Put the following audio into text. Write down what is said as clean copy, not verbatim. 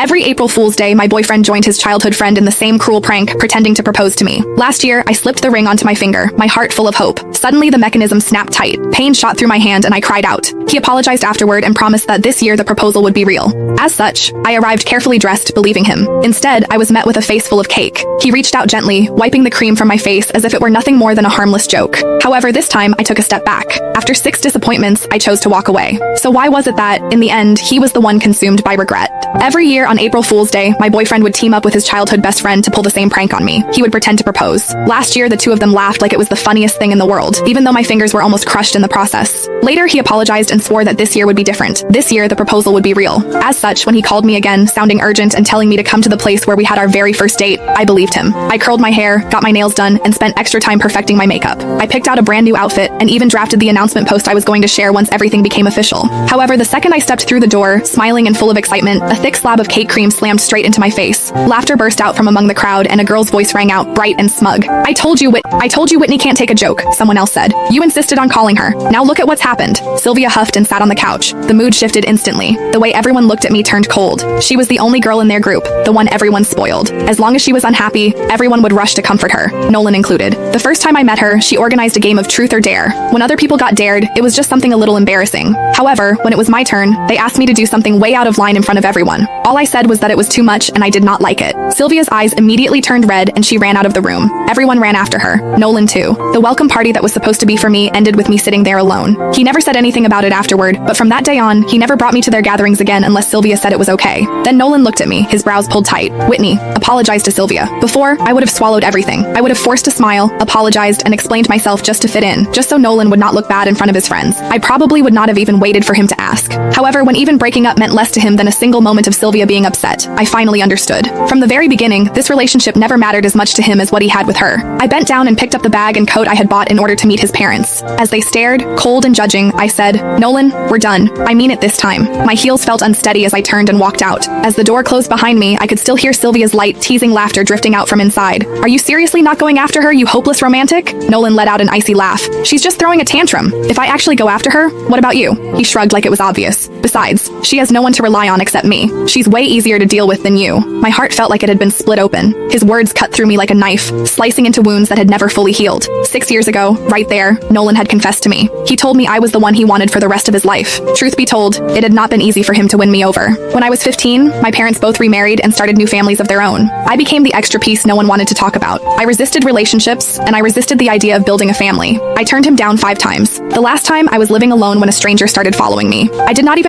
Every April Fool's Day, my boyfriend joined his childhood friend in the same cruel prank, pretending to propose to me. Last year, I slipped the ring onto my finger, my heart full of hope. Suddenly, the mechanism snapped tight. Pain shot through my hand and I cried out. He apologized afterward and promised that this year the proposal would be real. As such, I arrived carefully dressed, believing him. Instead, I was met with a face full of cake. He reached out gently, wiping the cream from my face as if it were nothing more than a harmless joke. However, this time, I took a step back. After 6 disappointments, I chose to walk away. So why was it that, in the end, he was the one consumed by regret? Every year on April Fool's Day, my boyfriend would team up with his childhood best friend to pull the same prank on me. He would pretend to propose. Last year, the two of them laughed like it was the funniest thing in the world, even though my fingers were almost crushed in the process. Later, he apologized and swore that this year would be different. This year, the proposal would be real. As such, when he called me again, sounding urgent and telling me to come to the place where we had our very first date, I believed him. I curled my hair, got my nails done, and spent extra time perfecting my makeup. I picked out a brand new outfit and even drafted the announcement post I was going to share once everything became official. However, the second I stepped through the door, smiling and full of excitement, a thick slab of cake cream slammed straight into my face. Laughter burst out from among the crowd and a girl's voice rang out, bright and smug. I told you Whitney can't take a joke, someone else said. You insisted on calling her. Now look at what's happened. Sylvia huffed and sat on the couch. The mood shifted instantly. The way everyone looked at me turned cold. She was the only girl in their group, the one everyone spoiled. As long as she was unhappy, everyone would rush to comfort her, Nolan included. The first time I met her, she organized a game of truth or dare. When other people got dared, it was just something a little embarrassing. However, when it was my turn, they asked me to do something way out of line in front of everyone. All I said was that it was too much and I did not like it. Sylvia's eyes immediately turned red and she ran out of the room. Everyone ran after her, Nolan too. The welcome party that was supposed to be for me ended with me sitting there alone. He never said anything about it afterward, but from that day on, he never brought me to their gatherings again unless Sylvia said it was okay. Then Nolan looked at me, his brows pulled tight. Whitney, apologize to Sylvia. Before, I would have swallowed everything. I would have forced a smile, apologized, and explained myself just to fit in, just so Nolan would not look bad in front of his friends. I probably would not have even waited for him to ask. However, when even breaking up meant less to him than a single moment of Sylvia being upset, I finally understood. From the very beginning, this relationship never mattered as much to him as what he had with her. I bent down and picked up the bag and coat I had bought in order to meet his parents. As they stared, cold and judging, I said, Nolan, we're done. I mean it this time. My heels felt unsteady as I turned and walked out. As the door closed behind me, I could still hear Sylvia's light, teasing laughter drifting out from inside. Are you seriously not going after her, you hopeless romantic? Nolan let out an icy laugh. She's just throwing a tantrum. If I actually go after her, what about you? He shrugged like it was obvious. Besides, she has no one to rely on except me. She's way easier to deal with than you. My heart felt like it had been split open. His words cut through me like a knife, slicing into wounds that had never fully healed. 6 years ago, right there, Nolan had confessed to me. He told me I was the one he wanted for the rest of his life. Truth be told, it had not been easy for him to win me over. When I was 15, my parents both remarried and started new families of their own. I became the extra piece no one wanted to talk about. I resisted relationships, and I resisted the idea of building a family. I turned him down 5 times. The last time, I was living alone when a stranger started following me. I did not even